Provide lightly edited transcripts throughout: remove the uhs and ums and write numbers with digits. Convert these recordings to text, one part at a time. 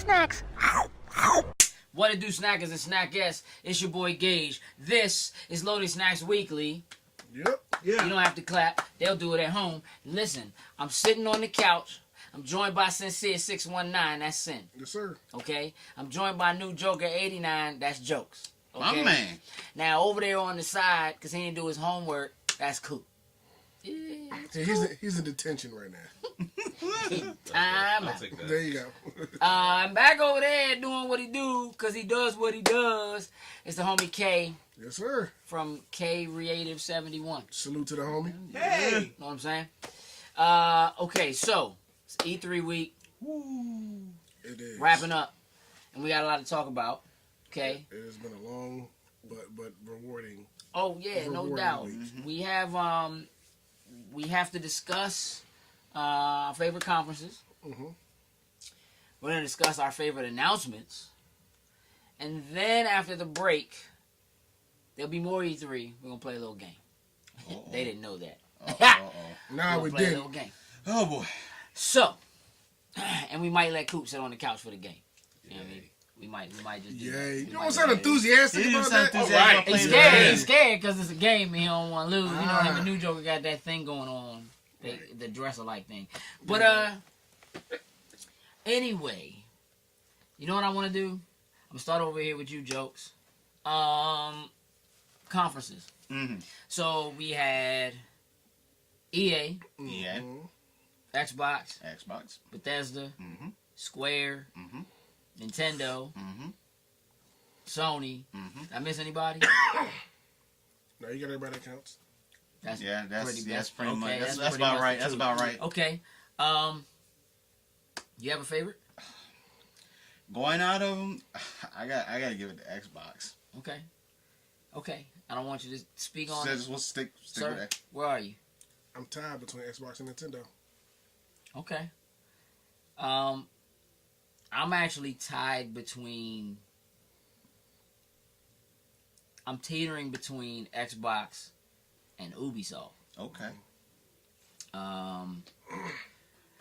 snacks. What it do, snackers and snackers? It's your boy Gage. This is Loaded Snacks Weekly. Yep. Yeah. You don't have to clap. They'll do it at home. Listen, I'm sitting on the couch. I'm joined by Sincere 619. That's Sin. Yes, sir. Okay? I'm joined by New Joker 89. That's Jokes. Okay? My man. Now, over there on the side, because he didn't do his homework, that's Coop. Yeah, He's in detention right now. Time I'll out. take that. There you go. I'm back over there doing what he do, because he does what he does. It's the homie K Yes, sir. from K Creative 71. Salute to the homie. Hey! Know what I'm saying? Okay, so it's E3 week, It is. wrapping up, and we got a lot to talk about. Okay. It has been a long but rewarding. Oh yeah, no Rewarding doubt. week. We have to discuss our favorite conferences. Mm-hmm. We're gonna discuss our favorite announcements, and then after the break, there'll be more E3. We're gonna play a little game. They didn't know that. Nah, We're we gonna play a did. little game. Oh boy. So, and we might let Coop sit on the couch for the game. You know what I mean? We might just do that. Yeah. We You might don't just sound do that. enthusiastic He didn't about sound that. enthusiastic Alright. about He's playing the scared. game. He's scared because it's a game and he don't want to lose. You know, him Ah. and New Joker got that thing going on, the dresser-like thing. But anyway, you know what I want to do? I'm gonna start over here with you, Jokes. Conferences. Mm-hmm. So we had EA, Yeah. Mhm. Xbox, Xbox. Bethesda, Mm-hmm. Square, Mm-hmm. Nintendo, Mm-hmm. Sony. Mm-hmm. Did I miss anybody? No, you got everybody that counts. That's Yeah, that's pretty pretty much. okay, That's pretty about much right. the That's truth. about right. Okay. You have a favorite? Going out of them, I gotta give it to Xbox. Okay. Okay. I don't want you to speak on So it. just we'll stick with Sir, that. where are you? I'm tied between Xbox and Nintendo. Okay. I'm actually tied between. I'm teetering between Xbox and Ubisoft. Okay.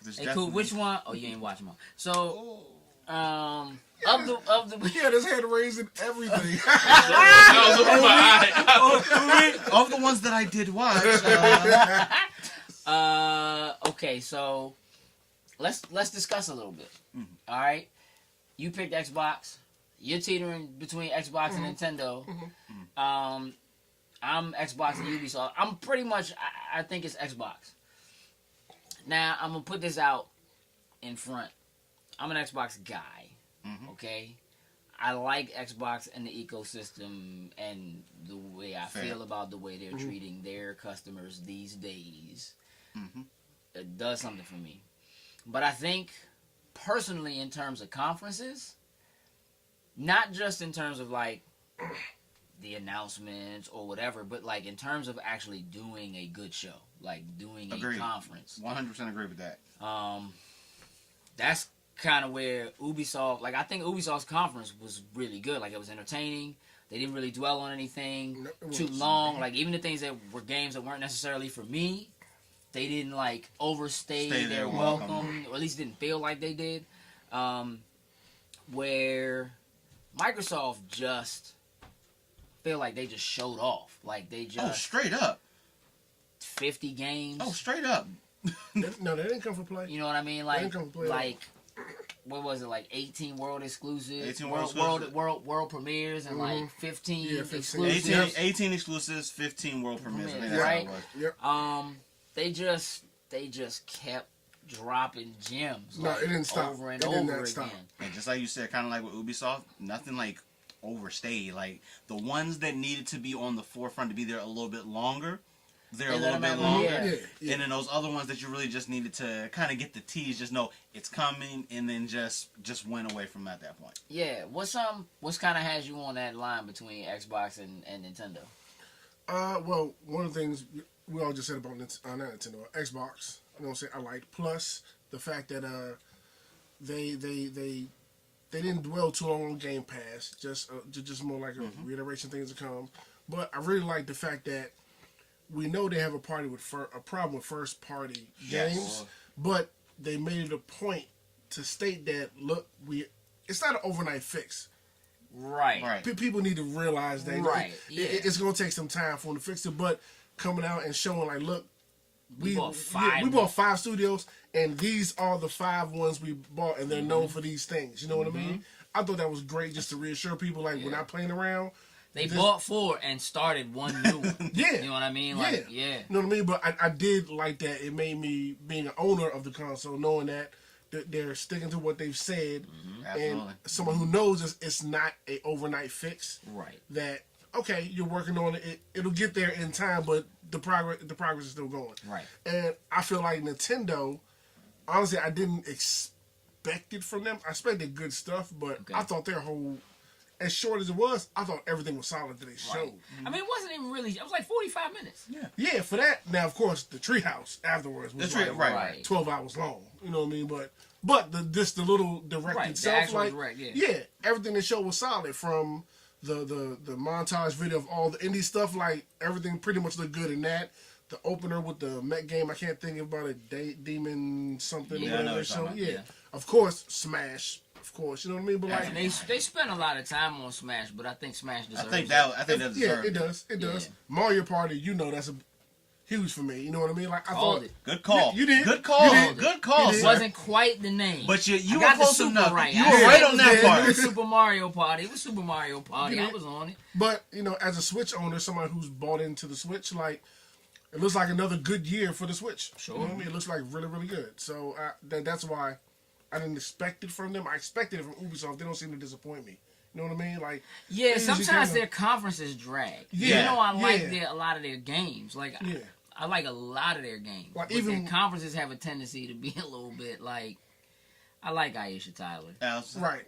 There's Hey, cool. definitely- Which one? Oh, you ain't watching them. So, Oh. of the. He had his head raised and everything. I was looking for my eye. Of the ones that I did watch, Okay, so let's discuss a little bit. Mhm. All right, you picked Xbox. You're teetering between Xbox and Nintendo. I'm Xbox and Ubisoft. I'm pretty much. I think it's Xbox. Now I'm gonna put this out in front. I'm an Xbox guy. Mhm. Okay. I like Xbox and the ecosystem and the way I Fair. feel about the way they're treating their customers these days. Mhm. It does something for me. But I think, personally, in terms of conferences, not just in terms of, like, the announcements or whatever, but, like, in terms of actually doing a good show. Like, doing Agreed. a conference. 100% agree with that. That's kind of where Ubisoft, like, I think Ubisoft's conference was really good. Like, it was entertaining. They didn't really dwell on anything No, it too wasn't. long. Like, even the things that were games that weren't necessarily for me, they didn't, like, overstay Stay their there, welcome, welcome. or at least didn't feel like they did. Where Microsoft just feel like they just showed off. Like, they Oh, just straight up. 50 games. Oh, straight up. No, they didn't come for play. You know what I mean? They Like, didn't come for play. like, what was it? Like 18 world exclusives, 18 world world premieres, and like 15 Yeah, 15. exclusives. 18 exclusives, 15 world premieres. I think that's Right. how it was. Yep. They just kept dropping gems. No, like, it didn't stop. over and It did over not again. stop. And just like you said, kind of like with Ubisoft, nothing like overstayed. Like the ones that needed to be on the forefront to be there a little bit longer, they're They a let little them bit have- longer. yeah. Yeah. And then those other ones that you really just needed to kind of get the tease, just know it's coming, and then just went away from at that point. Yeah. What's kind of has you on that line between Xbox and Nintendo? Well, one of the things we all just said about not Nintendo, Xbox. You know what I'm saying? I liked. Plus the fact that they didn't dwell too long on Game Pass. Just more like a reiteration of things to come. But I really like the fact that we know they have a problem with first party Yes. games, but they made it a point to state that look, we it's not an overnight fix. Right. Right. People need to realize that. Right, yeah. It's going to take some time for them to fix it, but coming out and showing like, look, We bought 5. we bought 5 studios, and these are the 5 ones we bought, and they're known for these things. You know what I mean? I thought that was great just to reassure people, like, we're not playing around. They bought 4 and started one new one. Yeah. You know what I mean? Like, yeah. You know what I mean? But I did like that. It made me, being an owner of the console, knowing that they're sticking to what they've said. And Absolutely. someone who knows it's not a overnight fix. Right. That, okay, you're working on it. It'll get there in time, but the progress is still going. Right. And I feel like Nintendo, honestly, I didn't expect it from them. I expected good stuff, but I thought their whole, as short as it was, I thought everything was solid that they showed. I mean, it wasn't even really. It was like 45 minutes. Yeah, for that. Now, of course, the treehouse afterwards was like right. 12 hours long. You know what I mean? But the little direct Right, the itself, actual like direct, yeah. everything they showed was solid. From the montage video of all the indie stuff, like everything pretty much looked good in that. The opener with the mech game, I can't think about it. Demon something. Yeah, I know whatever what they showed. you're talking Yeah, about, yeah. of course, Smash. Of course, you know what I mean. But like, They spent a lot of time on Smash, but I think Smash deserves I think that yeah, deserves it does. It does. Yeah. Mario Party, that's a huge for me. You know what I mean? Like I Called thought. it. Good call. You did. Good call. You did. Good call. You did. It Sir. wasn't quite the name. But you I were got the close super enough. right. You I were said right it on was that good. part. It was Super Mario Party. It was Super Mario Party. Yeah. I was on it. But as a Switch owner, somebody who's bought into the Switch, like it looks like another good year for the Switch. Sure. You know what I mean? It looks like really, really good. So that's why I didn't expect it from them. I expected it from Ubisoft. They don't seem to disappoint me. You know what I mean? Like Yeah, they usually sometimes kinda- their conferences drag. Yeah, You know, I like yeah. a lot of their games. Like, Yeah. I like a lot of their games. Like, But even- their conferences have a tendency to be a little bit like. I like Aisha Tyler. Right.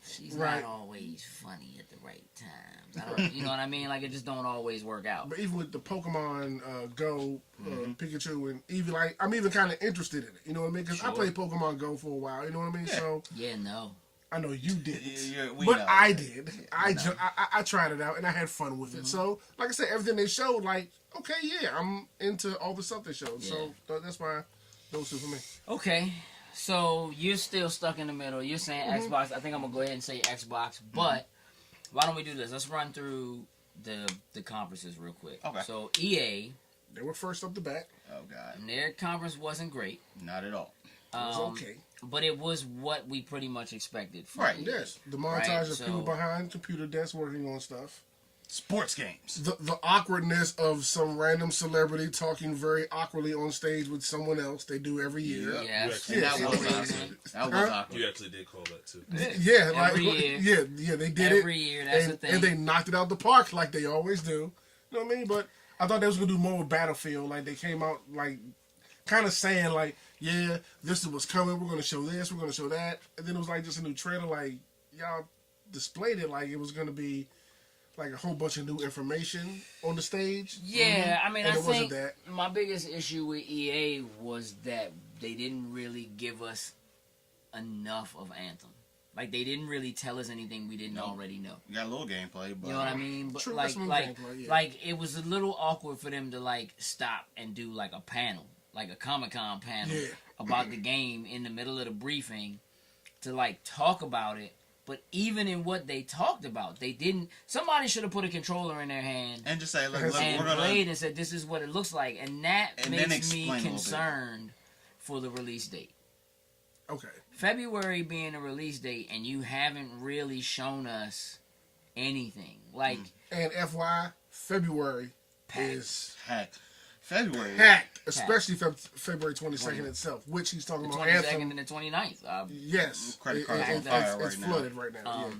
She's Right. not always funny at the right times. I don't, you know what I mean? Like, it just don't always work out. But even with the Pokemon Go, Pikachu and Eevee, like I'm even kind of interested in it. You know what I mean? Because I Sure. played Pokemon Go for a while. You know what I mean? So Yeah, no. I know you didn't, We but know. I did. I tried it out and I had fun with it. So, like I said, everything they showed, like, okay, yeah, I'm into all the stuff they showed. So that's why those two for me. Okay, so you're still stuck in the middle. You're saying Xbox. I think I'm gonna go ahead and say Xbox. But why don't we do this? Let's run through the conferences real quick. Okay. So EA, They were first up the bat. Oh God, their conference wasn't great. not at all. It was okay. But it was what we pretty much expected. From Right. EA. Yes, the montage Right, of so- people behind computer desks working on stuff. Sports games. The awkwardness of some random celebrity talking very awkwardly on stage with someone else. They do every year. Yeah. Yes. You Yeah, That so was they- awkward. That was Huh? awkward. You actually did call that too. Yeah, like Every year. yeah, they did it Every year, that's and, the thing. and they knocked it out the park like they always do. You know what I mean? But I thought they was gonna do more with Battlefield. Like they came out like kind of saying like, yeah, this is what's coming. We're gonna show this. We're gonna show that. And then it was like just a new trailer. Like y'all displayed it like it was gonna be like a whole bunch of new information on the stage. Yeah, I mean, And I it wasn't think that. my biggest issue with EA was that they didn't really give us enough of Anthem. Like, they didn't really tell us anything we didn't already know. You got a little gameplay, but You know what I mean? But True, like, that's some like, gameplay, yeah. like, it was a little awkward for them to like stop and do like a panel, like a Comic-Con panel Yeah. about the game in the middle of the briefing to like talk about it. But even in what they talked about, they didn't. Somebody should have put a controller in their hand and just say, look, and we're gonna. played and said, "This is what it looks like," and that And then makes explain me a little bit. concerned for the release date. Okay. February being a release date, and you haven't really shown us anything. Like, And FY February Packed. is Heck, February. packed, especially February 22nd itself, which he's talking the about 22nd Anthem. and the 29th. Yes, Credit cards on it's, fire it's right now. flooded right now.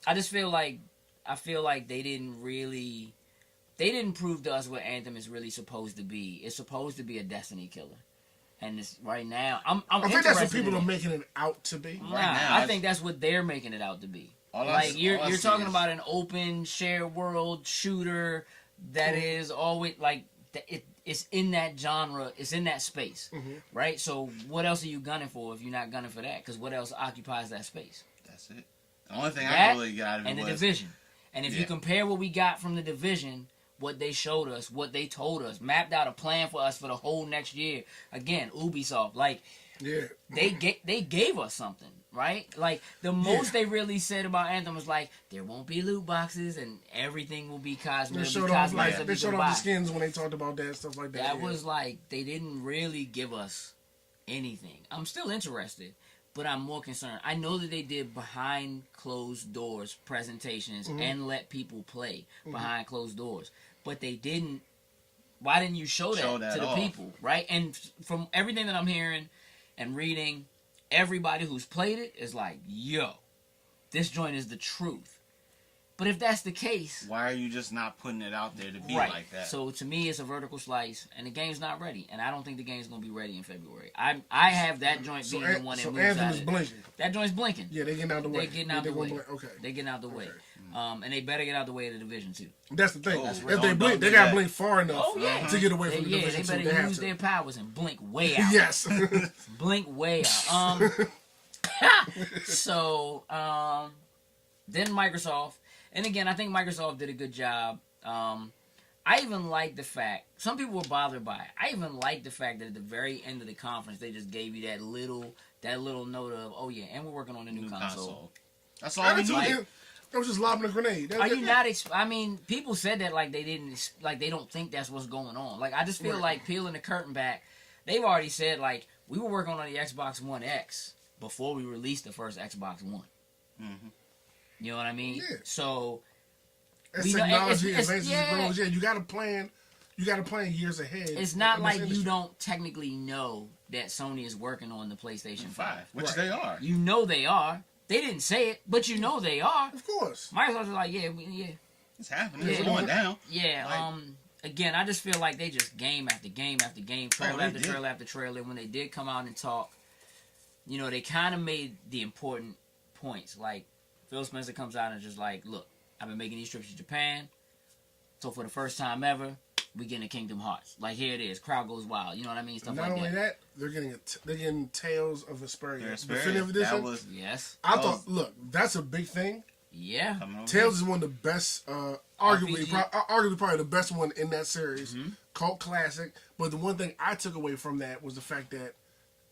I just feel like they didn't really. They didn't prove to us what Anthem is really supposed to be. It's supposed to be a Destiny killer, and it's right now. I'm I think that's what interested people in are it. making it out to be. Nah, Right now, I it's- think that's what they're making it out to be. All I Like s- you're all I you're see talking is- about an open shared world shooter that is always like it's in that genre, it's in that space, right? So what else are you gunning for if you're not gunning for that? Because what else occupies that space? That's it. The only thing That I really got out of it and the was Division. And if you Yeah. compare what we got from the Division, what they showed us, what they told us, mapped out a plan for us for the whole next year. Again, Ubisoft, like Yeah. they gave us something, right? Like the most they really said about Anthem was like there won't be loot boxes and everything will be They cosmetic. showed off they showed off the skins when they talked about that stuff like that. That was like they didn't really give us anything. I'm still interested, but I'm more concerned. I know that they did behind closed doors presentations and let people play behind closed doors, but they didn't. Why didn't you show that to the people, right? And from everything that I'm hearing and reading, everybody who's played it is like, yo, this joint is the truth. But if that's the case, why are you just not putting it out there to be right. like that? So to me, it's a vertical slice, and the game's not ready. And I don't think the game's gonna be ready in February. I have that joint being the one that moves Anthem out is of blinking. That joint's blinking. Yeah, they getting out the way. They're getting out the way. Okay. They're getting out the way. Okay. And they better get out the way of the division too. That's the thing. That's If right. they Don't blink, do they gotta that. blink far enough to get away from the Yeah, division. they They better have use to. their powers and blink way out. Yes. Blink way out. So then Microsoft, and again, I think Microsoft did a good job. I even like the fact some people were bothered by it. I even like the fact that at the very end of the conference they just gave you that little note of, oh yeah, and we're working on a new console. That's all we Attitude, need. that was just lobbing a grenade. Are you not? I mean, people said that like they didn't, like they don't think that's what's going on. Like I just feel like peeling the curtain back. They've already said like we were working on the Xbox One X before we released the first Xbox One. Mm-hmm. You know what I mean? Yeah. So As we know- technology it's- advances yeah. and grows, you got to plan. You got to plan years ahead. it's not in this like you industry. don't technically know that Sony is working on the PlayStation 5. Which Right. they are. You know they are. They didn't say it, but you know they are. Of course. Microsoft's like, yeah. It's happening. Yeah. It's going down. Yeah, Like- again, I just feel like they just game after game after game, trailer they after did. trailer after trailer. When they did come out and talk, you know, they kind of made the important points. Like, Phil Spencer comes out and just like, look, I've been making these trips to Japan, so for the first time ever, we getting a Kingdom Hearts. Like, here it is, crowd goes wild. You know what I mean? Stuff Not like only that. that, they're getting Tales of Vesperia. Their Definitive spirit. That edition. was Yes. I that thought, was- look, that's a big thing. Yeah. coming over. Tales is one of the best, arguably RPG. probably the best one in that series. Mm-hmm. Cult classic. But the one thing I took away from that was the fact that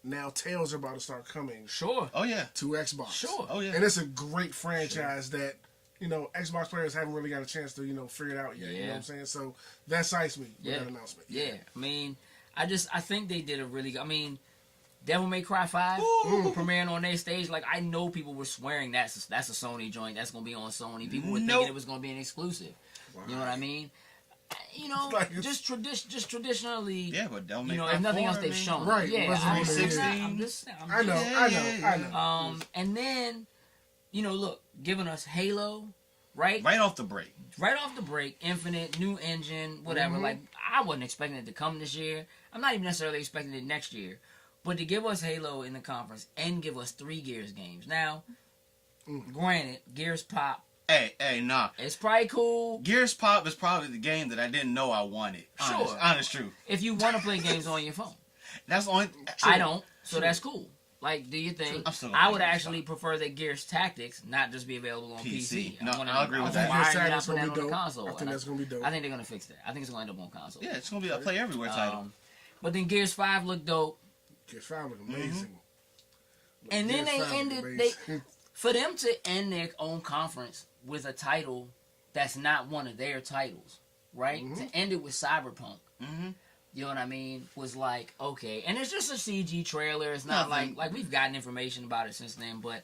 now Tales are about to start coming Sure. Oh yeah. to Xbox. Sure. Oh yeah. And it's a great franchise that, you know, Xbox players haven't really got a chance to, you know, figure it out yet. You know Yeah. what I'm saying? So that excites me with Yeah. that announcement. Yeah. I mean, I think they did a really good. I mean, Devil May Cry 5 premiering on their stage. Like, I know people were swearing that's a Sony joint. That's going to be on Sony. People were thinking it was going to be an exclusive. You know what I mean? You know, Like it's- just traditionally, Yeah, but don't you make know, that if nothing else, far, they've man. shown. Right, Yeah, Resident I'm Evil, just, yeah. I'm just, I'm I know, just- I know. And then, you know, look, giving us Halo, right? Right off the break. Right off the break, Infinite, new engine, whatever. Mhm. Like, I wasn't expecting it to come this year. I'm not even necessarily expecting it next year. But to give us Halo in the conference and give us 3 Gears games. Now, granted, Gears Pop, Hey, nah. it's probably cool Gears Pop is probably the game that I didn't know I wanted. Sure. Honest truth. if you want to play games on your phone. That's the only. I don't, so that's cool. Like, do your thing. I'm still gonna I play would Gears actually prefer that Gears Tactics not just be available on PC. No, wanna- I agree with I that. think Why Gears are you not Tactics putting gonna that be on the dope. console? I think that's gonna be dope. I think they're gonna fix that. I think it's gonna end up on console. Yeah, it's gonna be a play everywhere title. But then Gears 5 looked dope. Gears 5 look amazing. And then Gears they 5 look ended amazing. for them to end their own conference with a title that's not one of their titles, right? Mhm. To end it with Cyberpunk. Mm-hmm. You know what I mean? Was like, okay. And it's just a CG trailer. It's not Nothing. like we've gotten information about it since then, but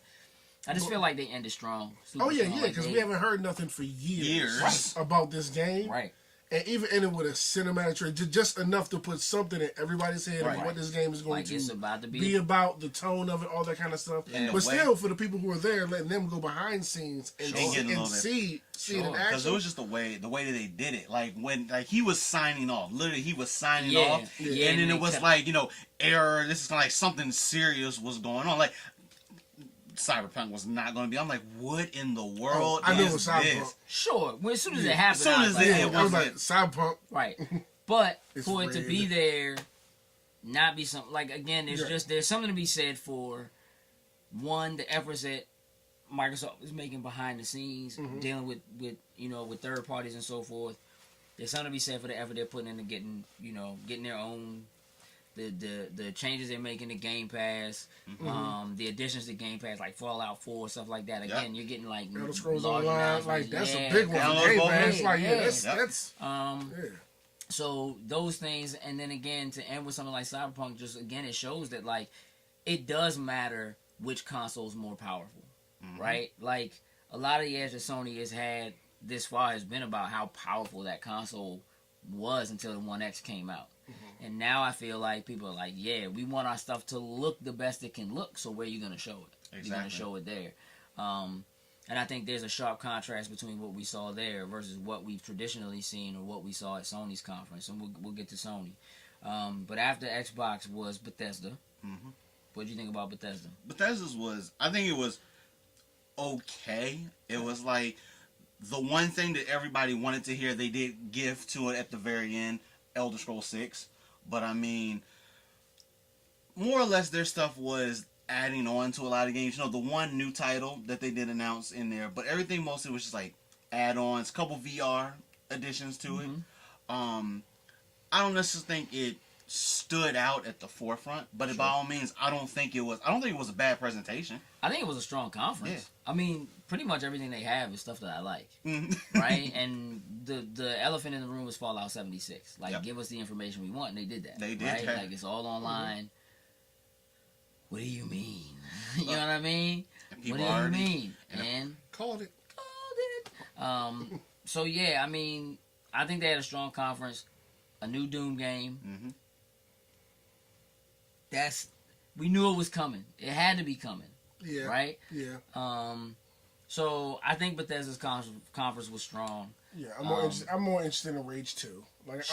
I just feel like they ended strong. super Oh yeah, strong. yeah, Like, because they- we haven't heard nothing for years, Right. about this game, Right. and even ended with a cinematic trailer, just enough to put something in everybody's head Right. of what this game is going Like it's to about to be be about, the tone of it, all that kind of stuff. And the But way- still, for the people who are there, letting them go behind scenes and, Sure. see, And get a and little bit- see it in Sure. Because action. it was just the way that they did it. Like when he was signing off. Literally, he was signing Yeah. off, Yeah, and then they it was kept- like, you know, error. This is like something serious was going on. Like Cyberpunk was not going to be. I'm like, what in the world I knew it is was Cyberpunk. this? Sure. When as soon as Yeah. it happened, As soon I was as like, it- oh, Yeah, it I was was like, Cyberpunk. right. But It's for it to red. be there, not be something like, again, there's something to be said for one, the efforts that Microsoft is making behind the scenes, Mhm. dealing with you know, with third parties and so forth. There's something to be said for the effort they're putting into getting their own the changes they're making to Game Pass, the additions to Game Pass like Fallout 4 stuff like that. Again, you're getting like Elder Scrolls large Online, like announcements. that's a big one. Download For Game both. Pass, like Yeah. that's yeah. So those things, and then again to end with something like Cyberpunk, just again it shows that like it does matter which console is more powerful, right? Like a lot of the edge that Sony has had this far has been about how powerful that console was until the One X came out. And now I feel like people are like, yeah, we want our stuff to look the best it can look, so where are you going to show it? You're going to show it there. And I think there's a sharp contrast between what we saw there versus what we've traditionally seen or what we saw at Sony's conference. And we'll get to Sony. But after Xbox was Bethesda. What did you think about Bethesda? Bethesda's I think it was okay. It was like the one thing that everybody wanted to hear, they did give to it at the very end, Elder Scrolls 6. But I mean, more or less their stuff was adding on to a lot of games. You know, the one new title that they did announce in there, but everything mostly was just like add-ons, a couple VR additions to it. I don't necessarily think it stood out at the forefront, but by all means, I don't think it was a bad presentation. I think it was a strong conference. Yeah. I mean, pretty much everything they have is stuff that I like, right? And the elephant in the room was Fallout 76. Like, give us the information we want, and they did that. They did, right? yeah. Like, it's all online. What do you mean? You know what I mean? What do you mean? And Called it. so yeah, I mean, I think they had a strong conference. A new Doom game. We knew it was coming. It had to be coming. Yeah. Right? Yeah. So I think Bethesda's conference was strong. Yeah. I'm more interested in Rage 2. Like,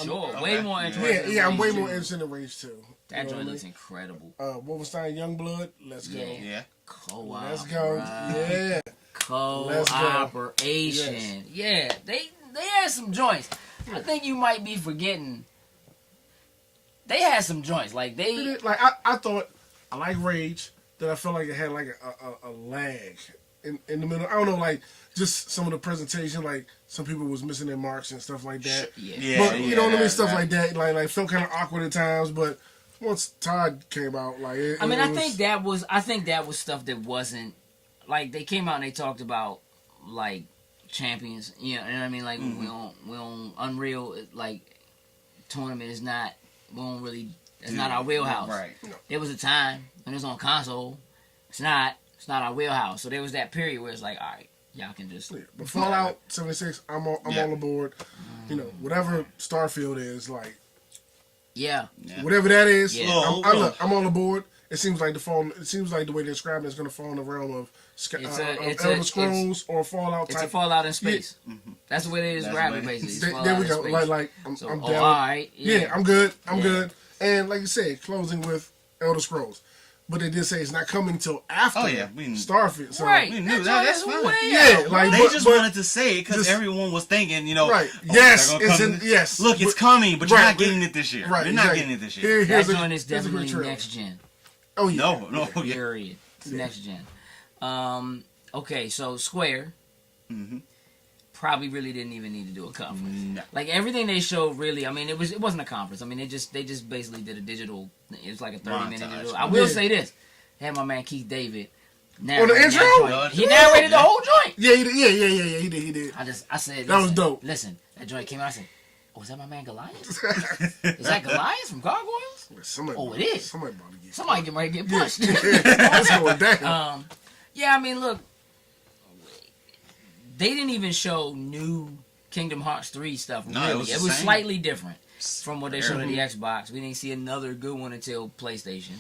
Way more interested. Yeah. I'm way Rage more 2. interested in Rage 2. That joint looks incredible. Wolfenstein Youngblood. Let's go. Yeah. Co-op. Let's go. Bruh. Yeah. Cooperation. Yeah. They had some joints. I think you might be forgetting. They had some joints. Like they. Like I thought I like Rage. That I felt like it had like a lag in the middle. I don't know, like just some of the presentation, like some people was missing their marks and stuff like that. But you know what I mean, stuff like that. Like felt kind of awkward at times. But once Todd came out, like I think that was stuff that wasn't like they came out and they talked about like champions. You know what I mean? Like we on Unreal like tournament is not. We don't really. It's not our wheelhouse. Right. There was a time when it was on console. It's not our wheelhouse. So there was that period where it's like, all right, y'all can just. Yeah, but Fallout 76, I'm all aboard. You know, whatever Starfield is, like. Yeah. Whatever that is, yeah. I'm all aboard. It seems like the way they're describing it's going to fall in the realm of Elder Scrolls or Fallout. It's a Fallout in space. Yeah. That's the way they describe it, basically. There we go. Like I'm down. All right. Yeah, I'm good. I'm good. And like you said, closing with Elder Scrolls. But they did say it's not coming till after Starfield. So right. We knew that. That's fine. Yeah, like they just wanted to say it because everyone was thinking, you know, right? Yes, yes. Look, it's coming, but you're not getting it this year. Right, you're not getting it this year. That joint is definitely next gen. Oh yeah. No. Period. It's next gen. Okay, so Square. Probably really didn't even need to do a conference. No. Like everything they showed, really. I mean, it wasn't a conference. I mean, they just basically did a digital. It was like a 30-minute digital. I will say this: they had my man Keith David. On the intro, he narrated the whole joint. Yeah, he did. I said that was dope. Listen, that joint came out. I said, "Oh, is that my man Goliath? Is that Goliath from Gargoyles? It is. Somebody getting ready to get pushed. That's going down. Yeah, I mean, look. They didn't even show new Kingdom Hearts 3 stuff. No, really. it was slightly different from what they showed at the Xbox. We didn't see another good one until PlayStation.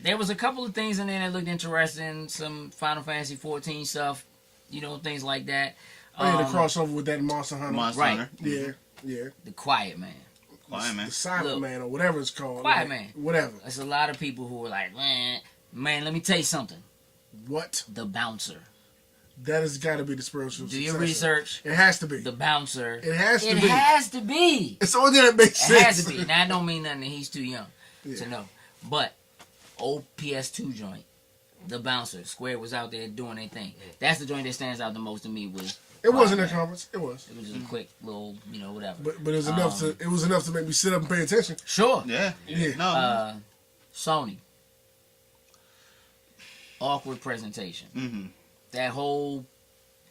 There was a couple of things in there that looked interesting. Some Final Fantasy 14 stuff, you know, things like that. The crossover with that Monster Hunter. Hunter. Yeah. The Quiet Man. The Silent Man or whatever it's called. Quiet Man. Whatever. There's a lot of people who were like, man, let me tell you something. What? The Bouncer. That has got to be the spiritual Do your research. It has to be. The Bouncer. It has to be. It has to be. It's only that makes sense. It has to be. Now, that don't mean nothing. He's too young to know. But, old PS2 joint, The Bouncer. Square was out there doing their thing. That's the joint that stands out the most to me was It wasn't a conference. It was. It was just a quick little, whatever. But it was enough to. It was enough to make me sit up and pay attention. Sure. Yeah. Yeah. No. Sony. Awkward presentation. Mm-hmm. That whole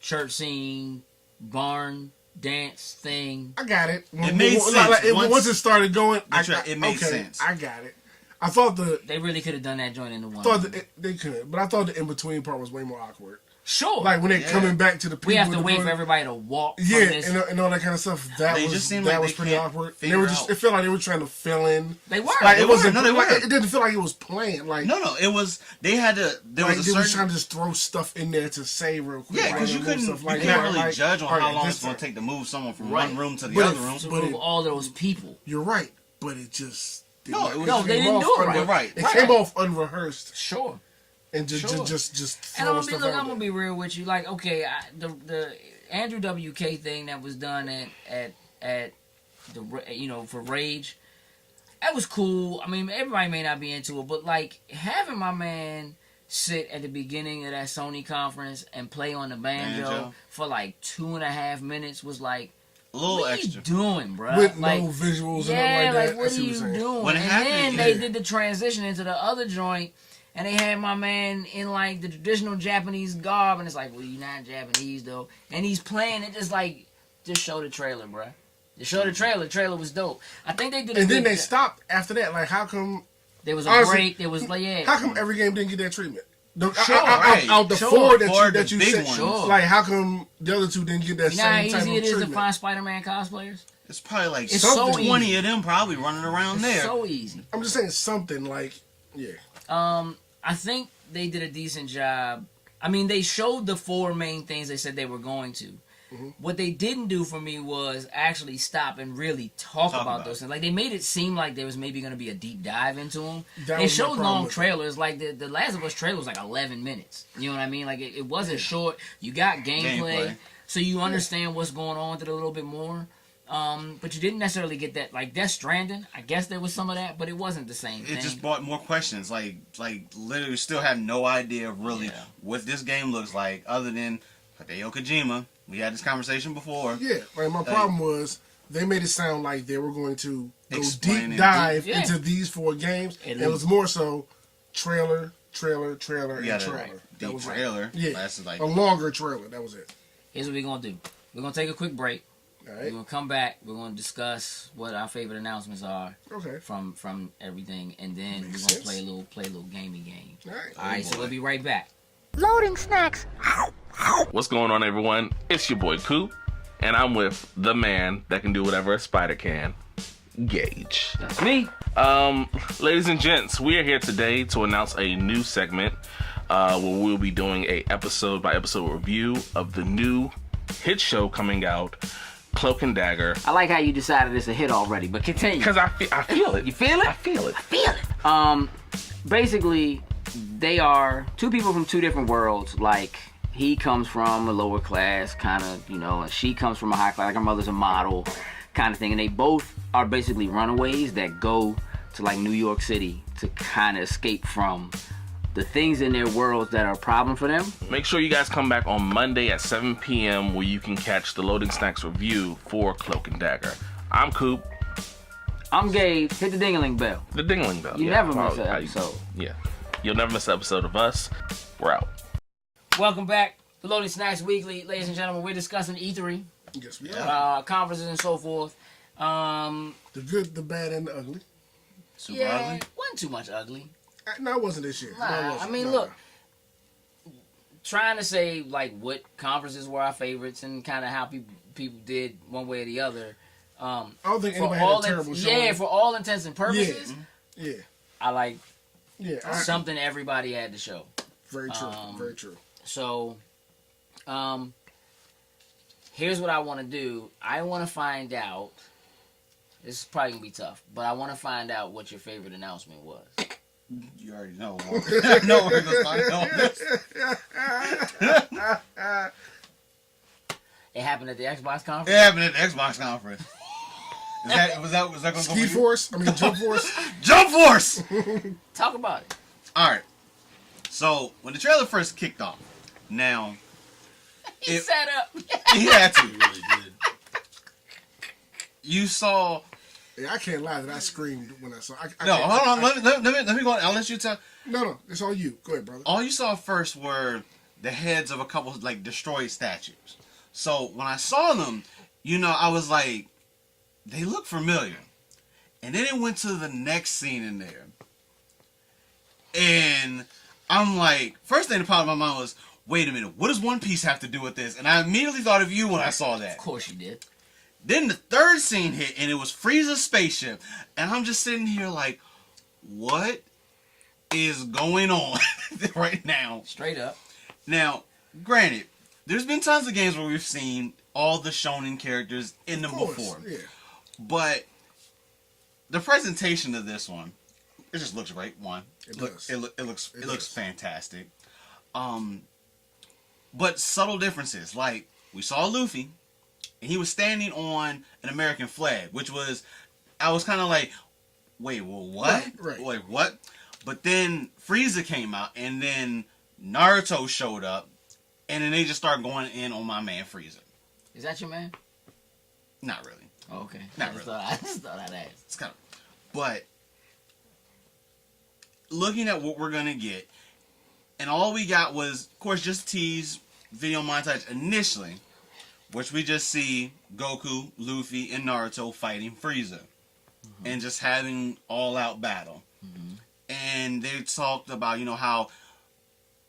church scene, barn dance thing. I got it. It made sense. Once it started going, it made sense. I got it. I thought they really could have done that joint into one. They could, but I thought the in between part was way more awkward. Sure. Like when they coming back to the people. We have to wait for everybody to walk. Yeah, from this. and all that kind of stuff. That was pretty awkward. They were just. It felt like they were trying to fill in. They were. Like it wasn't. No, they were. It didn't feel like it was planned. Like no. It was. They had to. There was a they certain. was trying to just throw stuff in there to say real quick. Yeah, because you couldn't really judge on how long it's going to take to move someone from one room to the other room. To move all those people. You're right, but it just. No, they didn't do it right. It came off unrehearsed. Sure. And just and I'm gonna be real with you. Like, okay, the Andrew WK thing that was done at the for Rage, that was cool. I mean, everybody may not be into it, but like having my man sit at the beginning of that Sony conference and play on the banjo for like 2.5 minutes was like. A little what extra. What are you doing, bro? With like, no visuals yeah, and like that. What are you doing? When it happened, they did the transition into the other joint, and they had my man in like the traditional Japanese garb, and it's like, well, you're not Japanese though, and he's playing it just show the trailer, bro. Just show the trailer. The trailer was dope. I think they did. And then they stopped after that. Like, how come? There was a break. There was like, yeah. How come every game didn't get that treatment? Out the four that you said, sure. like how come the other two didn't get that same type of treatment? You know how easy it is to find Spider-Man cosplayers? It's probably like it's so 20 easy. of them probably running around there. So easy. I'm just saying something like, yeah. I think they did a decent job. I mean, they showed the 4 main things they said they were going to. Mm-hmm. What they didn't do for me was actually stop and really talk about those things. Like, they made it seem like there was maybe going to be a deep dive into them. They showed long trailers. Like, the Last of Us trailer was like 11 minutes. You know what I mean? Like, it wasn't short. You got gameplay. So you understand what's going on with it a little bit more. But you didn't necessarily get that. Like, Death Stranding, I guess there was some of that, but it wasn't the same thing. It just brought more questions. Like literally still have no idea really what this game looks like other than Hideo Kojima. We had this conversation before. Yeah, like my problem was they made it sound like they were going to go Explain deep dive into these 4 games. And it was more so trailer, and trailer. That was trailer. Yeah, a longer trailer. That was it. Here's what we're going to do. We're going to take a quick break. All right. We're going to come back. We're going to discuss what our favorite announcements are from everything. And then we're going to play a little gaming game. All right, so we'll be right back. Loading snacks. What's going on, everyone? It's your boy Coop, and I'm with the man that can do whatever a spider can, Gage. That's me. Ladies and gents, we are here today to announce a new segment where we'll be doing a episode by episode review of the new hit show coming out, Cloak and Dagger. I like how you decided it's a hit already, but continue. Because I feel it. You feel it? I feel it. I feel it. Basically, they are 2 people from 2 different worlds. Like, he comes from a lower class, kind of, and she comes from a high class. Like, her mother's a model, kind of thing. And they both are basically runaways that go to, like, New York City to kind of escape from the things in their worlds that are a problem for them. Make sure you guys come back on Monday at 7 p.m. where you can catch the Loading Snacks review for Cloak and Dagger. I'm Coop. I'm Gage. Hit the ding-a-ling bell. The ding-a-ling bell. You never miss an episode. You'll never miss an episode of us. We're out. Welcome back to Loading Snacks Weekly. Ladies and gentlemen, we're discussing E3. Yes, we are. Conferences and so forth. The good, the bad, and the ugly. Super ugly? Wasn't too much ugly. No, it wasn't this year. Look, trying to say like what conferences were our favorites and kind of how people did one way or the other. I don't think anybody had a terrible show. Yeah, for all intents and purposes. Yeah. I like something everybody had to show. Very true. Very true. So, here's what I want to do. I want to find out. This is probably gonna be tough, but I want to find out what your favorite announcement was. You already know. I know we're gonna find out this. It happened at the Xbox conference. It happened at the Xbox conference. Was that going to Ski Force? Jump Force? Jump Force! Talk about it. Alright. So, when the trailer first kicked off, now, He sat up. He had to. He really did. You saw. Yeah, I can't lie that I screamed when I saw. No, hold on. Let me go. I'll let you tell. No, it's all you. Go ahead, brother. All you saw first were the heads of a couple like destroyed statues. So when I saw them, I was like, they look familiar. And then it went to the next scene in there. And I'm like, first thing that popped in my mind was, wait a minute, what does One Piece have to do with this? And I immediately thought of you when I saw that. Of course you did. Then the third scene hit, and it was Frieza's spaceship. And I'm just sitting here like, what is going on right now? Straight up. Now, granted, there's been tons of games where we've seen all the shonen characters in them before. Yeah. But the presentation of this one, it just looks great. One, It does. it looks fantastic. But subtle differences, like we saw Luffy, and he was standing on an American flag, which was, I was kind of like, wait, well, what? Right. Wait, what? But then Frieza came out, and then Naruto showed up, and then they just started going in on my man Frieza. Is that your man? Not really. Oh, okay. Not I just really. thought I'd ask. It's kind of, but looking at what we're gonna get, and all we got was, of course, just tease video montage initially, which we just see Goku, Luffy, and Naruto fighting Frieza, and just having all-out battle. And they talked about, how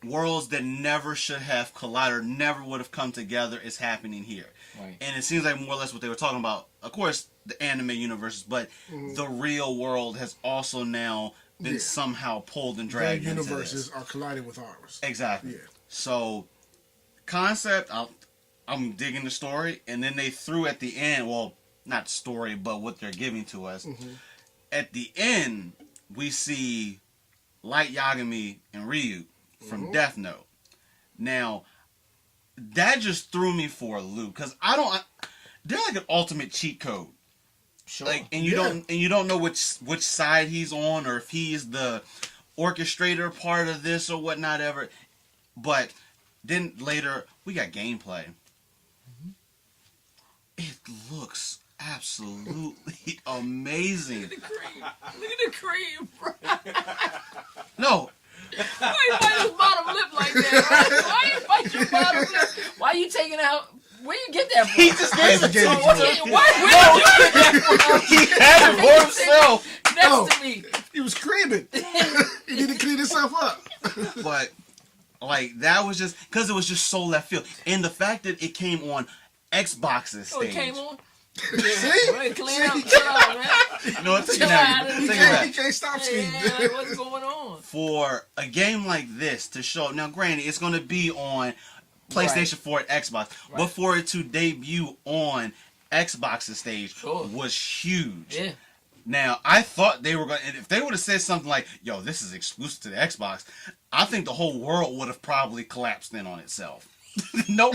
worlds that never should have collided, never would have come together, is happening here. Right. And it seems like more or less what they were talking about, of course, the anime universes, but the real world has also now been somehow pulled and Their dragged into universes this. are colliding with ours. Exactly. Yeah. So, concept, I'm digging the story, and then they threw at the end, well, not story, but what they're giving to us. At the end, we see Light Yagami and Ryu from Death Note. Now, that just threw me for a loop, because they're like an ultimate cheat code. Sure. Like, and you don't know which side he's on, or if he's the orchestrator part of this or whatnot ever. But then later we got gameplay. It looks absolutely amazing. Look at the cream, bro. No, Why you bite his bottom lip like that? Why you bite your bottom lip? Why you taking out? Where you get that from? he just gave it to him. Where you get that from? He had it for himself. Next to me. He was creaming. He need to clean himself up. But like, that was just because it was just so left field, and the fact that it came on Xbox's Oh, stage. it came on? See? Right, clean up, chill out, man. You know what? Take it Chill back. out. Take it He back. can't stop skating. Yeah, like, what's going on? For a game like this to show, now granted, it's going to be on PlayStation 4 and Xbox, but for it to debut on Xbox's stage was huge. Yeah. Now, I thought they were going to, if they would have said something like, yo, this is exclusive to the Xbox, I think the whole world would have probably collapsed in on itself. No.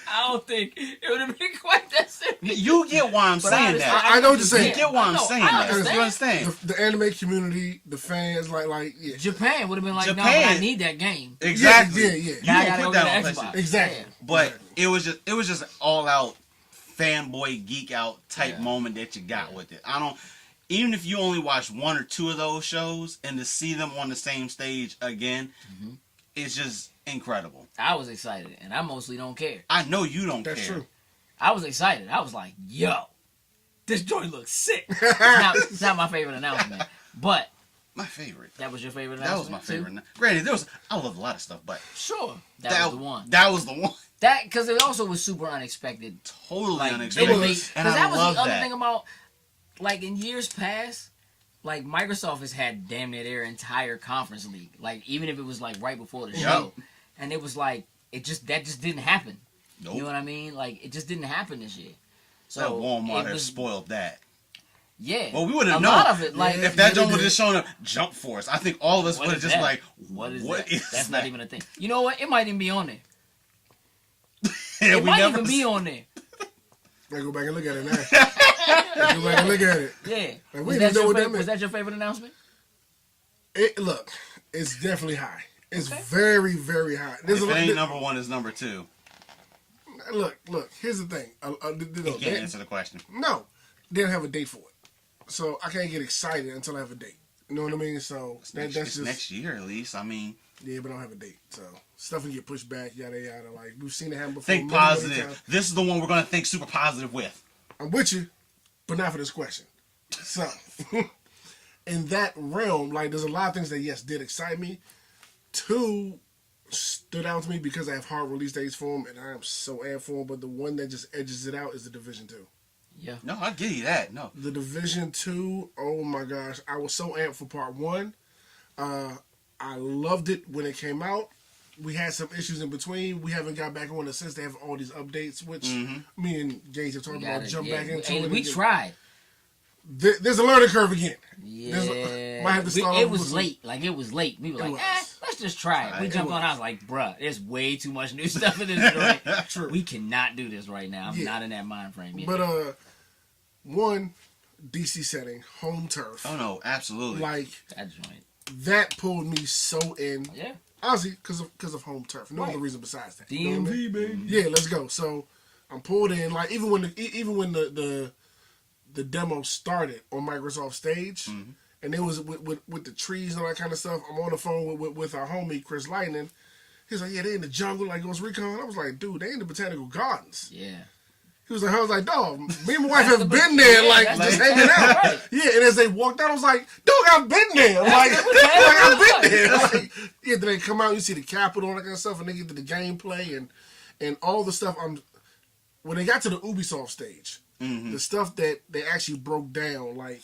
I don't think it would have been quite that simple. You get why I'm saying that. I know what you're saying. You get why I'm saying that. understand. You understand? The anime community, the fans, yeah. Japan would have been like, no, but Japan- I need that game. Exactly. Yeah. You Now I can gotta put go that to on the PlayStation. Xbox. Exactly. But it was just all out fanboy geek out type moment that you got with it. Even if you only watch one or two of those shows, and to see them on the same stage again, it's just incredible. I was excited, and I mostly don't care. I know you don't That's care. true. I was excited. I was like, yo, this joint looks sick. It's not my favorite announcement, but My favorite. that was your favorite That was announcement. my favorite. Granted, I love a lot of stuff, but Sure. That was the one. That was the one. That, because it also was super unexpected. Totally Like, unexpected. because And I that was love the other that. thing about, like, in years past, like, Microsoft has had damn near their entire conference league. Like, even if it was, like, right before the show. And it was like, that just didn't happen. Nope. You know what I mean? Like, it just didn't happen this year. So That Walmart it has was, spoiled that. yeah. Well, we would have a known. lot of it, like, If that Yeah, jump they would did. have shown up Jump Force, I think all of us what would have is just that? like, What is what that? is That's that? not even a thing. You know what? It might even be on there. Yeah, It we might never even be on there. I go back and look at it now. Go back and look at it. Yeah. Like, we Was didn't that, know what that was meant. that your favorite announcement? Look, it's definitely high. It's very, very high. There's If a it lot. ain't number one, it's number two. Look. Here's the thing. You can't answer the question. No, they don't have a date for it, so I can't get excited until I have a date. You know what I mean? So that's It's just next year at least. I mean, yeah, but I don't have a date, so stuff can get pushed back, yada yada. Like we've seen it happen before. think many, many positive. times. This is the one we're gonna think super positive with. I'm with you, but not for this question. So, in that realm, like there's a lot of things that yes did excite me. Two stood out to me because I have hard release dates for them, and I am so amped for them. But the one that just edges it out is the Division 2. Yeah. No, I give you that. No, The Division 2, oh my gosh, I was so amped for part 1. I loved it when it came out. We had some issues in between. We haven't got back on it since. They have all these updates, which me and Gage have talked about. Jump back into Hey, it. we tried. There's a learning curve again. Yeah. Might have to start it over was with late. Like, it was late. We were It like, was. let's just try it. We It jumped was. on. I was like, bruh, there's way too much new stuff in this joint. True. We cannot do this right now. I'm Yeah. not in that mind frame yet. But one DC setting, home turf. oh no, absolutely. Like That joint. that pulled me so in. Yeah. Honestly, because of home turf. No other reason besides that. You know what I mean? DMV, baby. Yeah, let's go. So I'm pulled in. Like even when the demo started on Microsoft Stage, and it was with the trees and all that kind of stuff. I'm on the phone with our homie Chris Lightning. He's like, yeah, they in the jungle like Ghost Recon. I was like, dude, they in the botanical gardens. Yeah. He was like, I was like, dog, me and my wife have been there, Yeah, like that's just the- hanging out. right. Yeah, and as they walked out, I was like, dude, I've been there. Like I've been there. Like, yeah, then they come out, you see the Capitol and that kind of stuff, and they get to the gameplay and all the stuff. When they got to the Ubisoft stage, the stuff that they actually broke down, like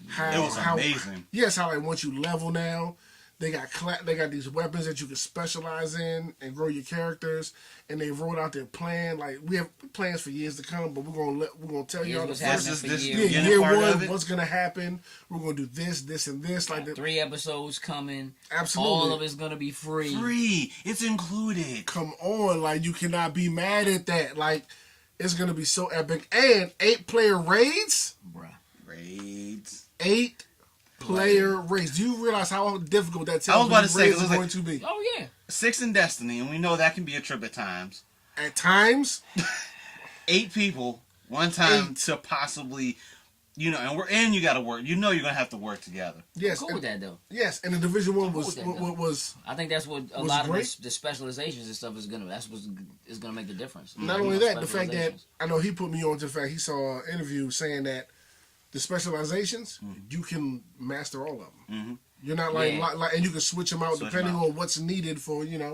how It was amazing. Yes, how like once you level now, they got these weapons that you can specialize in and grow your characters, and they wrote out their plan. Like we have plans for years to come, but we're gonna tell Here's y'all the what's first happening for this years. year part one, of it. what's gonna happen. We're gonna do this, and this. Like the, 3 episodes coming. Absolutely. All of it's gonna be free. Free. It's included. come on, like you cannot be mad at that. Like it's gonna be so epic. And 8-player raids, Bruh. Raids. 8-player raids. Do you realize how difficult that I was about to these say, raids 'cause are it going was to be? Oh, yeah. 6 in Destiny, and we know that can be a trip at times. At times, 8 people, one time 8. to possibly, and you got to work. You know you're gonna have to work together. yes, Cool and, with that, though. yes. And the Division 1 cool was with that, though. was I think that's what a Was lot of great. the specializations and stuff is gonna. That's what's is gonna make the difference. not You only know, that, the fact that specializations. I know he put me on to the fact he saw an interview saying that the specializations Mm-hmm. you can master all of them. You're not like, Yeah. like and you can switch them out Switch 'em depending out. on what's needed for Yeah,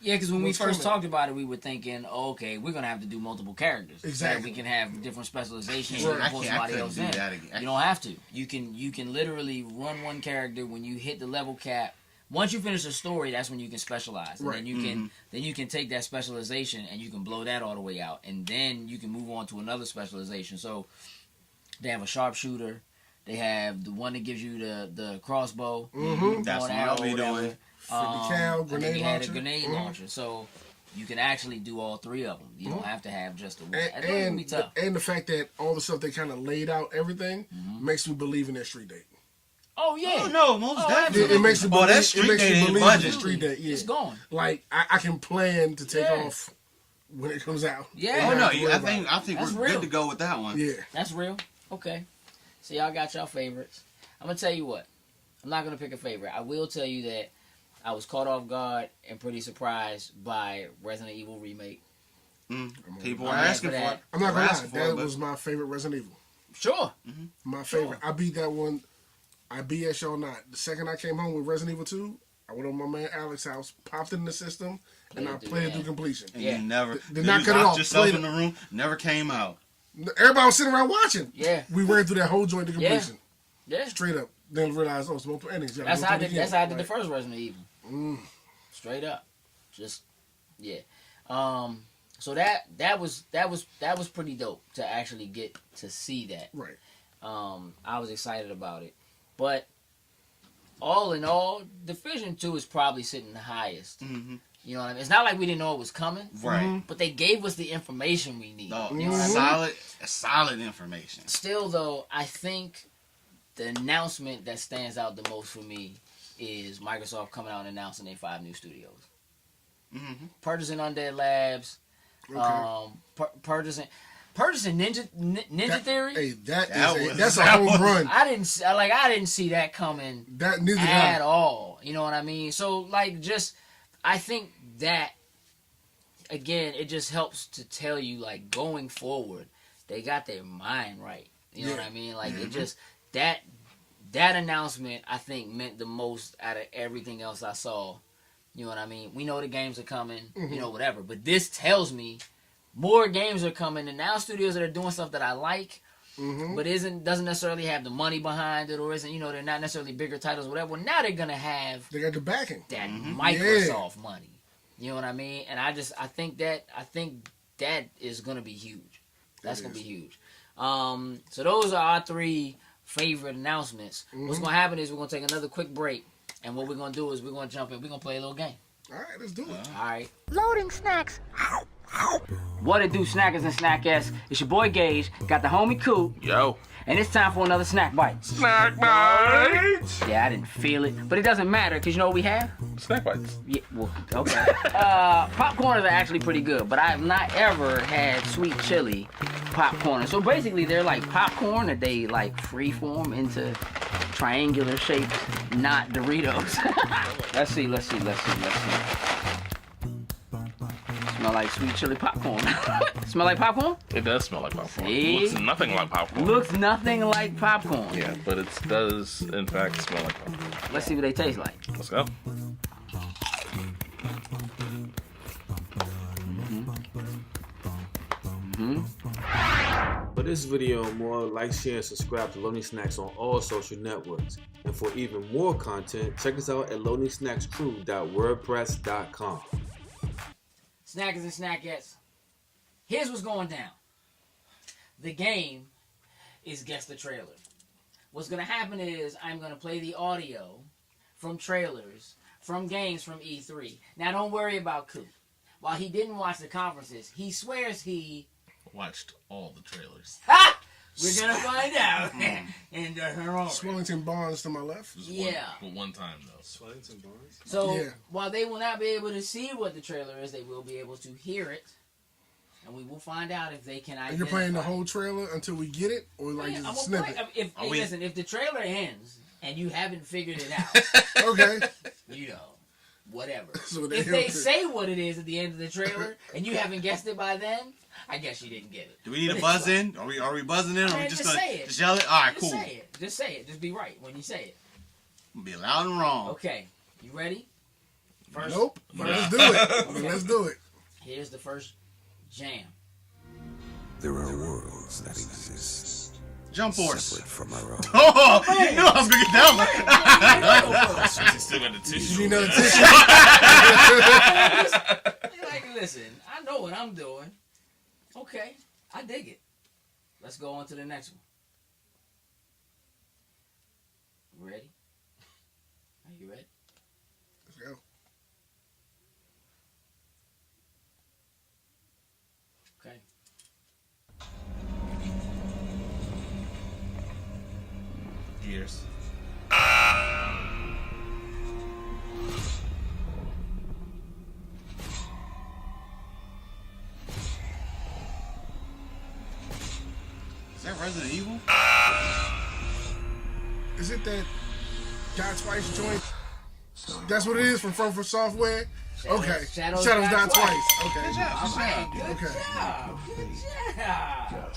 because when we What's first coming? talked about it, we were thinking, okay, we're gonna have to do multiple characters. So that Exactly. we can have different specializations. Right. And I pull can't- I somebody couldn't else do in. that again. You don't have to. You can literally run one character when you hit the level cap. Once you finish the story, that's when you can specialize, and Right. then you can take that specialization and you can blow that all the way out, and then you can move on to another specialization. So they have a sharpshooter. They have the one that gives you the crossbow. Mm-hmm. That's bow and what I'll arrow, be whatever. doing. Freaking cow, And then grenade you had a launcher. grenade Mhm. launcher. So you can actually do all 3 of them. You don't have to have just the one. And, That's gonna be and, tough. and the fact that all the stuff they kind of laid out, everything makes me believe in their street date. Oh yeah. Oh no, most Oh, definitely. It makes me Oh, believe. that It street makes date me ain't believe in budget. the street date. Yeah, It's going. like I can plan to take Yeah. off when it comes out. Yeah. And Oh not no, have to worry I about think That's we're real. good to go with that one. it. Yeah. That's real. Okay. So y'all got y'all favorites. I'm gonna tell you what. I'm not gonna pick a favorite. I will tell you that I was caught off guard and pretty surprised by Resident Evil remake. People I'm are mad asking for for that. it. I'm not We're gonna lie. asking for That it, but- was my favorite Resident Evil. Sure. My favorite. I beat that one. I BS y'all not. The second I came home with Resident Evil 2, I went over to my man Alex's house, popped it in the system, and I Played it played it through, through completion. And Yeah. you never Did not you cut it locked off. yourself Played in the room. Never came out. Everybody was sitting around watching. Yeah. We ran through that whole joint to Yeah. completion. Yeah. Straight up. Then realized, oh, it's multiple endings. You gotta That's go how I through did. it That's again. how I did the Like, first Resident Evil. Straight up. Just yeah. So that was pretty dope to actually get to see that. Right. I was excited about it, but all in all, Division 2 is probably sitting the highest. Mm-hmm. You know what I mean? It's not like we didn't know it was coming, Right. but they gave us the information we need. No, You know what I mean? solid information. Still, though, I think the announcement that stands out the most for me is Microsoft coming out and announcing their 5 new studios. Mm-hmm. Purchasing Undead Labs, Okay. Purchasing Ninja Theory. Hey, That that's a home run. I didn't see that coming That neither did at I. all. You know what I mean? So like, just I think that again, it just helps to tell you like going forward, they got their mind right. You know what I mean? Like it just that announcement I think meant the most out of everything else I saw. You know what I mean? We know the games are coming, you know, whatever. But this tells me more games are coming, and now studios that are doing stuff that I like, but doesn't necessarily have the money behind it, or isn't, you know, they're not necessarily bigger titles, whatever. Well, now they're gonna have They got the backing. that Microsoft money. You know what I mean? And I think that is gonna be huge. That's gonna be huge. So those are our 3 favorite announcements. What's gonna happen is we're gonna take another quick break, and what we're gonna do is we're gonna jump in. We're gonna play a little game. All right, let's do it. All right. Loading snacks. What it do, snackers and snackettes? It's your boy Gage, got the homie Cool, Yo. and it's time for another snack bite. Snack bites. Yeah, I didn't feel it, but it doesn't matter because you know what we have? Snack bites. Yeah, well, okay. Popcorners are actually pretty good, but I've not ever had sweet chili popcorn. So basically, they're like popcorn that they like freeform into triangular shapes, not Doritos. Let's see. Smell like sweet chili popcorn. Smell like popcorn? It does smell like popcorn. See? Looks nothing like popcorn. Looks nothing like popcorn. Yeah, but it does in fact smell like popcorn. Let's see what they taste like. Let's go. For this video and more, like, share, and subscribe to Loading Snacks on all social networks. And for even more content, check us out at loadingsnackscrew.wordpress.com. Snackers and snackettes, here's what's going down. The game is Guess the Trailer. What's going to happen is I'm going to play the audio from trailers, from games from E3. Now, don't worry about Coop. While he didn't watch the conferences, he swears he... Watched all the trailers. Ha! We're going to find out. And Swellington Barnes to my left. yeah. But one time though. Swellington Barnes? So, Yeah. while they will not be able to see what the trailer is, they will be able to hear it. And we will find out if they can identify. And you're playing the whole trailer until we get it, or like Yeah, just a I'm gonna snippet? play, listen, if the trailer ends and you haven't figured it out, Okay. you know, whatever. So If they say what it is at the end of the trailer and you haven't guessed it by then, I guess you didn't get it. Do we need But to it's buzz fine. in? Are we buzzing in? Or are we Man, just just gonna say it. just yell it? All right, Just cool. say it. Just say it. Just be right when you say it. Be loud and wrong. Okay. You ready? First, Nope. But let's do it. Let's do it. Here's the first jam. There are worlds that exist Jump force. separate from our own. Oh, you knew I was gonna get that one. Still got the You tissue. need another tissue? You're like, listen, I know what I'm doing. Okay. I dig it. Let's go on to the next one. Ready? Are you ready? Let's go. Okay. Gears. Is that Resident Evil? Is it that Die Twice joint? That's what it is from Software? Okay. Shadows Die Die Twice. Twice. Okay. All right. Good Okay. job. Good job.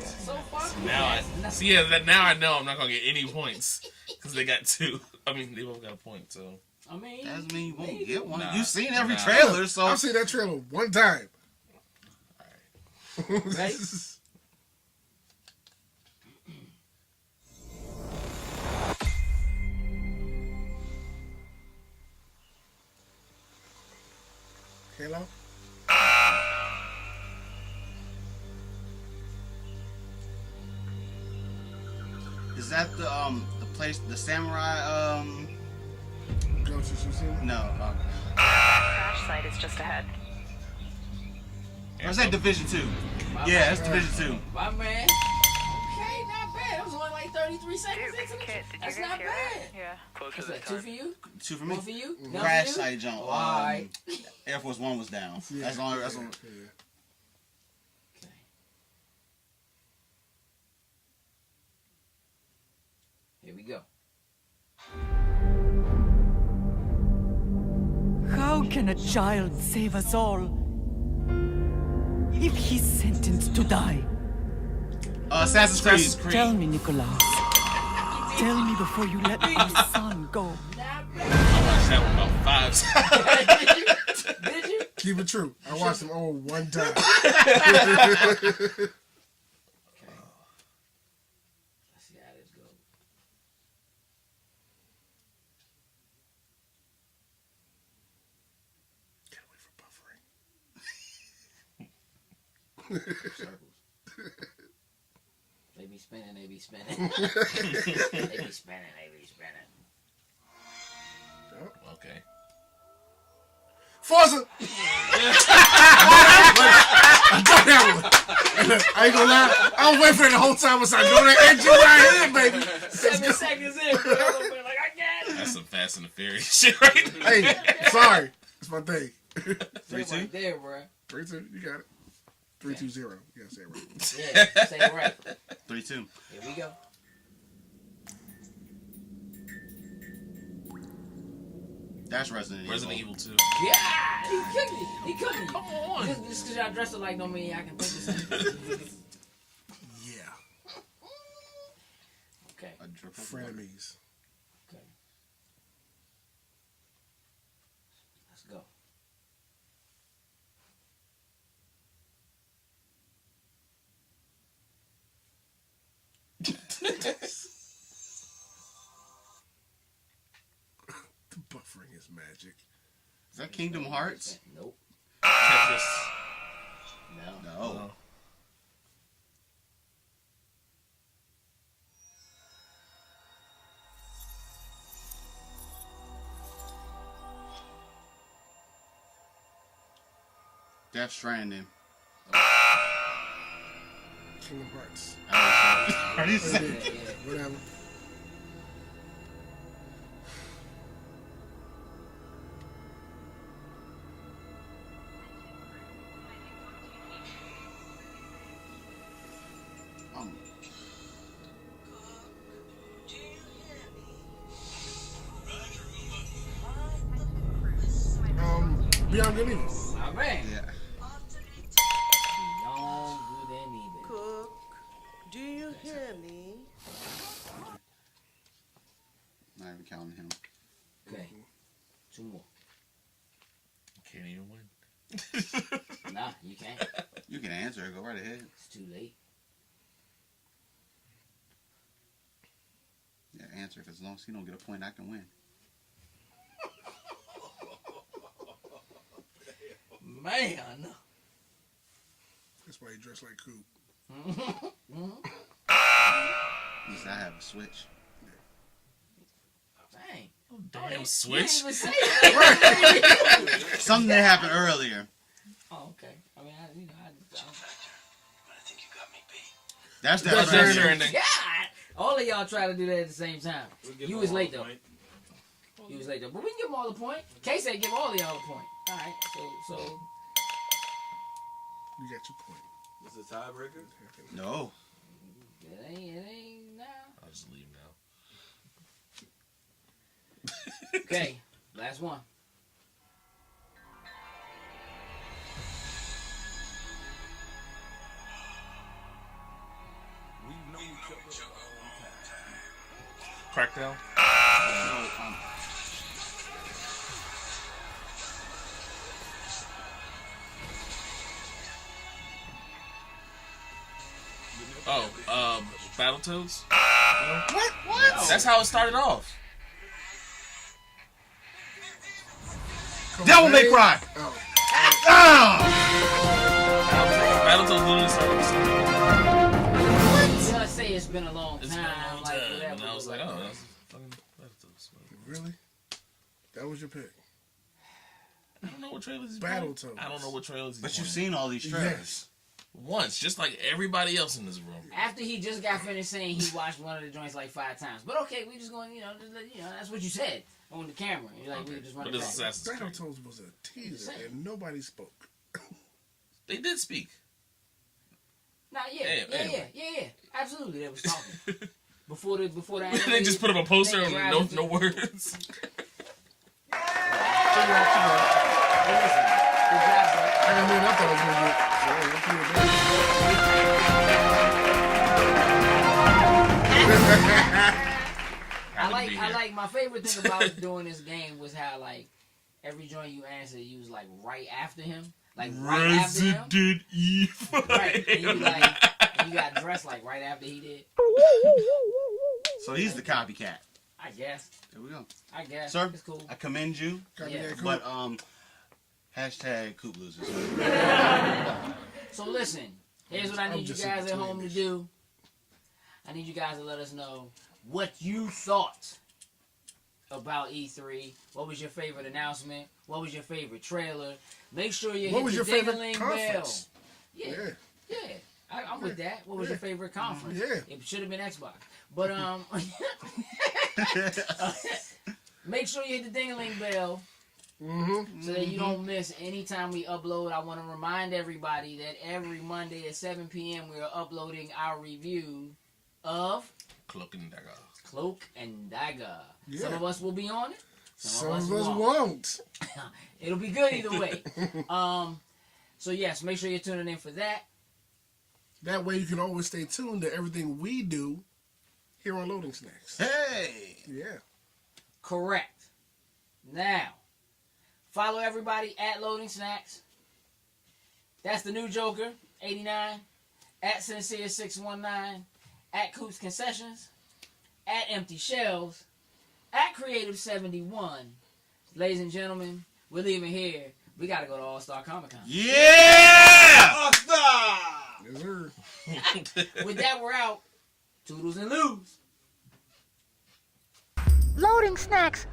So far, Now I see. Yeah, now I know I'm not gonna get any points because they got 2. I mean, they both got a point. So I mean, That doesn't mean you won't maybe. get one. Nah. You've seen every Nah. trailer, so I've seen that trailer one time. Ready? Halo? is that the place, the samurai? Ghost of Tsushima? No. Crash site is just ahead. Or is that Division 2? Yeah, that's Division 2. My man. Okay, not bad. That was only like 33 seconds. Dude, into the- Kit, did That's you guys not hear bad. that? Yeah. What's that, 2 for you? 2 for me. 1 for you? None Crash for you? site jump. Oh, all right. Air Force One was down. Yeah, That's all. That's yeah, all. yeah. Here we go. How can a child save us all if he's sentenced to die? Assassin's Creed. Tell me, Nicholas. Tell me before you let my son go. I watched that one about 5 times. Did you? Keep it true. I watched them all one time. Okay. Let's see how this goes. Can't wait for buffering. Circles. They be spinning, they be spinning. They be spinning, they be spinning. Okay. Forza! I done that one. I ain't gonna lie. I was waiting for it the whole time. I was like, no, that engine right here, baby. 7 seconds in, bro. Like, I got it. That's some Fast and the Furious shit right there. Hey, sorry. It's my thing. 3-2. Right there, bro. 3-2. You got it. 3-2-0. You gotta say it right. Yeah, say it right. 3-2. Here we go. That's Resident Evil. Resident Evil 2. Yeah, he cooked me. He cooked me. Come on. Just because y'all dressed alike don't mean I can think of something. Yeah. Okay. A drip of water. Frenemies. Okay. Let's go. The buffering is magic. Is that Kingdom Hearts? Nope. Tetris. No. No. Death Stranding. Kingdom Hearts. Are you Yeah, saying? whatever. Beyond Good and Evil. All right. Yeah. Beyond Good and Evil. Cook, do you hear me? Not even counting him. Okay. 2 more. Can't even win. Nah, you can't. You can answer it. Go right ahead. It's too late. Yeah, answer. Because as long as you don't get a point, I can win. Man. That's why he dressed like Coop. At least I have a Switch. Dang. Damn Switch. You didn't even say that. Something that happened earlier. Oh, okay. I mean, I That's That's Death Death Stranding. Stranding. God! All of y'all try to do that at the same time. You was late, though. Point. You was late, though. But we can give them all a point. Kay said give all of y'all a point. All right. So You got your point. This is a tiebreaker? No. it ain't now. I'll just leave now. Okay. Last one. We've known each other a long time. Crackdown. Oh, Battletoads? What? That's how it started off. Devil May Cry. Oh. Ah! Battletoads literally started off. Just say it's been a long time. It's been a long like, time. whatever, And I was like, but oh, that's fucking Battletoads. Really? That was your pick. I don't know what trailers he's Battletoads. playing. I don't know what trailers he's But you've playing. seen all these trailers. Yes. Once, just like everybody else in this room. After he just got finished saying he watched one of the joints like 5 times. But okay, we just going, that's what you said on the camera. You're like, we just But running this back. is Assassin's Creed. Battletoads was a teaser and nobody spoke. They did speak. Nah, yeah, Anyway. yeah. Absolutely, they was talking. before the They just put up a poster They and grabbed no it. words. Hey, listen, the draft, I didn't know what I thought I was gonna get. I like my favorite thing about doing this game was how like every joint you answer you was like right after him. Like right after him. Resident Evil. Right. And you got dressed like right after he did. So he's the copycat. I guess. There we go. I guess. Sir, It's cool. I commend you. Yeah. But hashtag Coop losers. So listen, here's what I need you guys at home to do. I need you guys to let us know what you thought about E3. What was your favorite announcement? What was your favorite trailer? Make sure you hit the ding-a-ling bell. Yeah. I'm with that. What was your favorite conference? Yeah. It should have been Xbox. But make sure you hit the ding-a-ling bell. So that you don't miss any time we upload. I want to remind everybody that every Monday at 7 p.m. we are uploading our review of Cloak and Dagger. Cloak and Dagger. Yeah. Some of us will be on it. Some of us won't. It'll be good either way. So yes, make sure you're tuning in for that. That way you can always stay tuned to everything we do here on Loading Snacks. Hey! Yeah. Correct. Now, follow everybody at Loading Snacks. That's the new Joker, 89. At Sincere619. At Coops Concessions. At Empty Shells. At Creative71. Ladies and gentlemen, we're leaving here. We got to go to All-Star Comic-Con. Yeah! All-Star! Yes, sir. With that, we're out. Toodles and loos. Loading snacks.